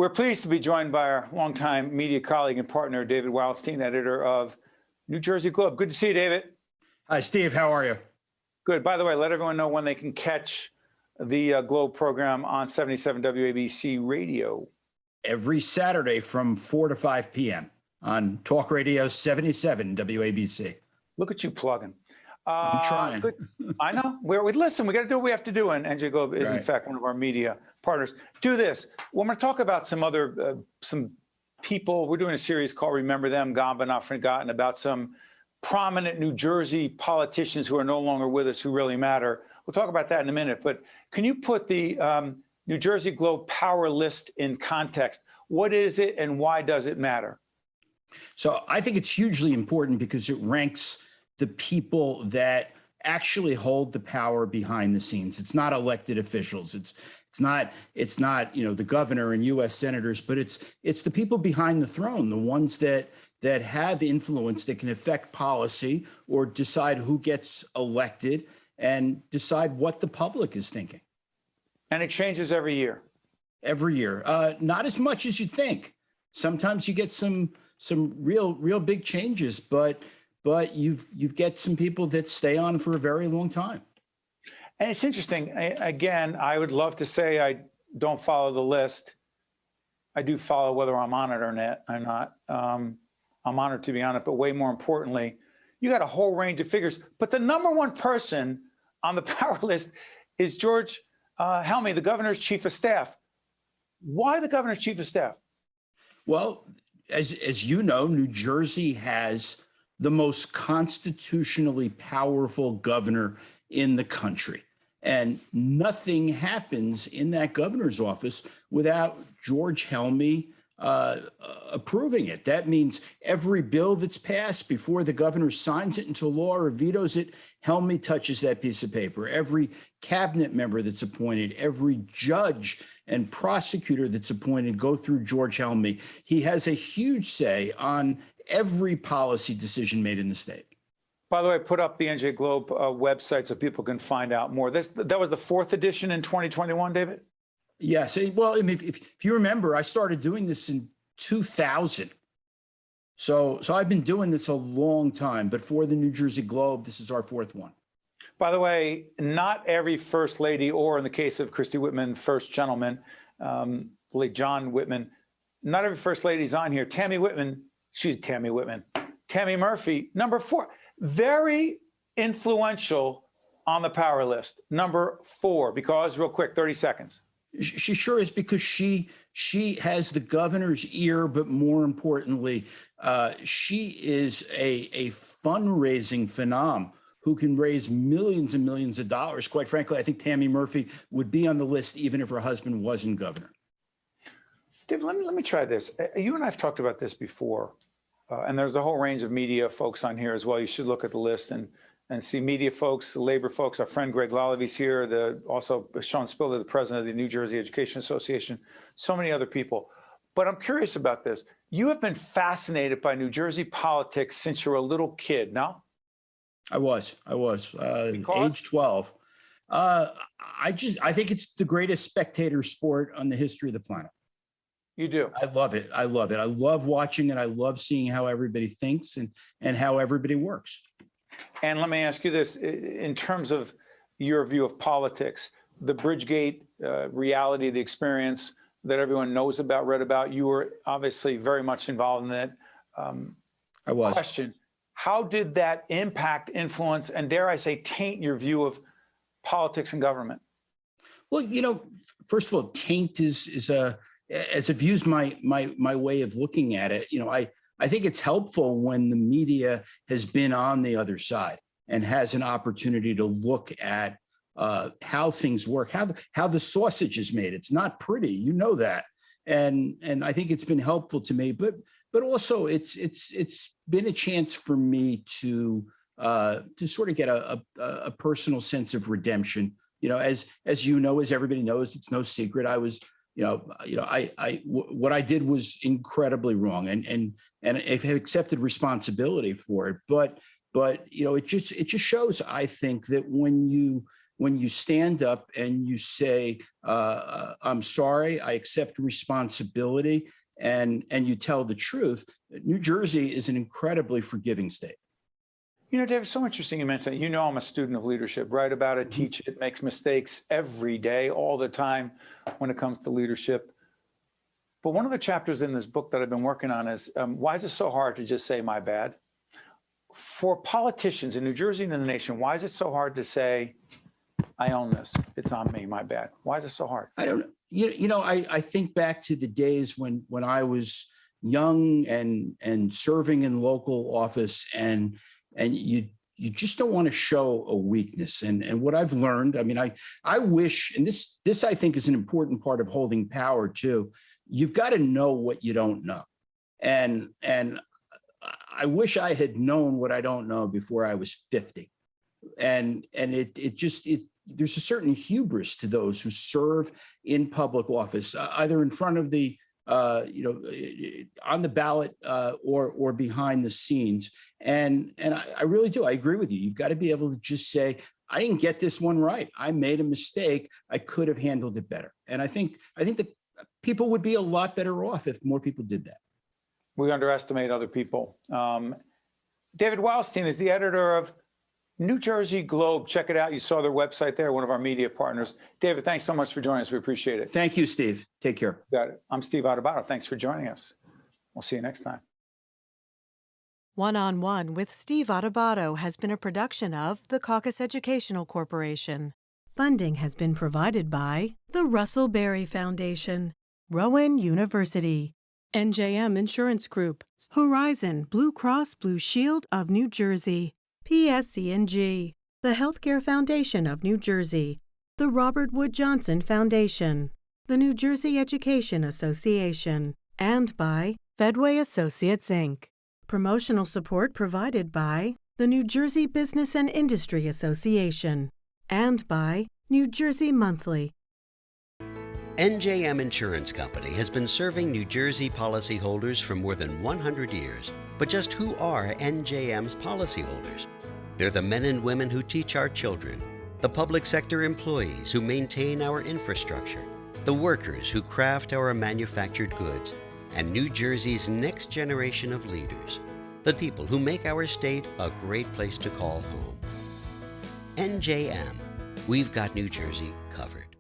We're pleased to be joined by our longtime media colleague and partner, David Wildstein, editor of New Jersey Globe. Good to see you, David. Hi, Steve. How are you? Good. By the way, let everyone know when they can catch the Globe program on 77 WABC radio. Every Saturday from 4 to 5 p.m. on Talk Radio 77 WABC. Look at you plugging. I'm trying. Good. I know. Listen, we got to do what we have to do, and NJ Globe is, in fact, one of our media partners. Do this. We're going to talk about some other some people. We're doing a series called Remember Them, Gone But Not Forgotten, about some prominent New Jersey politicians who are no longer with us who really matter. We'll talk about that in a minute. But can you put the New Jersey Globe power list in context? What is it and why does it matter? So I think it's hugely important because it ranks the people that actually hold the power behind the scenes. It's not elected officials. It's not the governor and U.S. senators, but it's the people behind the throne, the ones that have influence, that can affect policy or decide who gets elected and decide what the public is thinking. And it changes every year. Every year, not as much as you think. Sometimes you get some real big changes, but you get some people that stay on for a very long time. And it's interesting. Again, I would love to say I don't follow the list. I do follow whether I'm on it or not. I'm honored to be on it, but way more importantly, you got a whole range of figures. But the number one person on the power list is George Helmy, the governor's chief of staff. Why the governor's chief of staff? Well, as you know, New Jersey has the most constitutionally powerful governor in the country. And nothing happens in that governor's office without George Helmy approving it. That means every bill that's passed, before the governor signs it into law or vetoes it, Helmy touches that piece of paper. Every cabinet member that's appointed, every judge and prosecutor that's appointed go through George Helmy. He has a huge say on every policy decision made in the state. By the way, put up the NJ Globe website so people can find out more. That was the 4th edition in 2021, David? Yes. Well, I mean, if you remember, I started doing this in 2000. So I've been doing this a long time, but for the New Jersey Globe, this is our 4th one. By the way, not every first lady, or in the case of Christy Whitman, first gentleman, late John Whitman, not every first lady's on here. Tammy Murphy, number 4, very influential on the power list, number 4, because real quick, 30 seconds. She sure is, because she has the governor's ear, but more importantly, she is a fundraising phenom who can raise millions and millions of dollars. Quite frankly, I think Tammy Murphy would be on the list even if her husband wasn't governor. Dave, let me try this. You and I have talked about this before, and there's a whole range of media folks on here as well. You should look at the list and see media folks, the labor folks. Our friend Greg Lalavy's here, also Sean Spiller, the president of the New Jersey Education Association, so many other people. But I'm curious about this. You have been fascinated by New Jersey politics since you were a little kid, no? I was age 12. I think it's the greatest spectator sport on the history of the planet. You do? I love it. I love watching it. I love seeing how everybody thinks and how everybody works. And let me ask you this, in terms of your view of politics, the Bridgegate reality, the experience that everyone knows about, read about, you were obviously very much involved in that. I was. Question, how did that impact, influence, and dare I say, taint your view of politics and government? Well, first of all, taint is as I've used my way of looking at it, I think it's helpful when the media has been on the other side and has an opportunity to look at how things work, how the sausage is made. It's not pretty, you know that, and I think it's been helpful to me. But also it's been a chance for me to sort of get a personal sense of redemption. As everybody knows, it's no secret. I was. What I did was incredibly wrong, and I've accepted responsibility for it. But it just shows, I think, that when when you stand up and you say, I'm sorry, I accept responsibility, and you tell the truth. New Jersey is an incredibly forgiving state. You know, David, so interesting you mentioned it. You know, I'm a student of leadership, write about it, teach it, makes mistakes every day, all the time when it comes to leadership. But one of the chapters in this book that I've been working on is why is it so hard to just say my bad? For politicians in New Jersey and in the nation, why is it so hard to say, I own this, it's on me, my bad? Why is it so hard? I don't know. I think back to the days when I was young and serving in local office, and you just don't want to show a weakness. And what I've learned, I mean, I wish, and this I think is an important part of holding power too. You've got to know what you don't know. And I wish I had known what I don't know before I was 50. And there's a certain hubris to those who serve in public office, either in front of the on the ballot or behind the scenes. And I really do. I agree with you. You've got to be able to just say, I didn't get this one right. I made a mistake. I could have handled it better. And I think that people would be a lot better off if more people did that. We underestimate other people. David Wildstein is the editor of New Jersey Globe. Check it out. You saw their website there, one of our media partners. David, thanks so much for joining us. We appreciate it. Thank you, Steve. Take care. Got it. I'm Steve Adubato. Thanks for joining us. We'll see you next time. One-on-One with Steve Adubato has been a production of the Caucus Educational Corporation. Funding has been provided by the Russell Berry Foundation, Rowan University, NJM Insurance Group, Horizon Blue Cross Blue Shield of New Jersey, PSC&G, the Healthcare Foundation of New Jersey, the Robert Wood Johnson Foundation, the New Jersey Education Association, and by Fedway Associates, Inc. Promotional support provided by the New Jersey Business and Industry Association and by New Jersey Monthly. NJM Insurance Company has been serving New Jersey policyholders for more than 100 years. But just who are NJM's policyholders? They're the men and women who teach our children, the public sector employees who maintain our infrastructure, the workers who craft our manufactured goods, and New Jersey's next generation of leaders, the people who make our state a great place to call home. NJM, we've got New Jersey covered.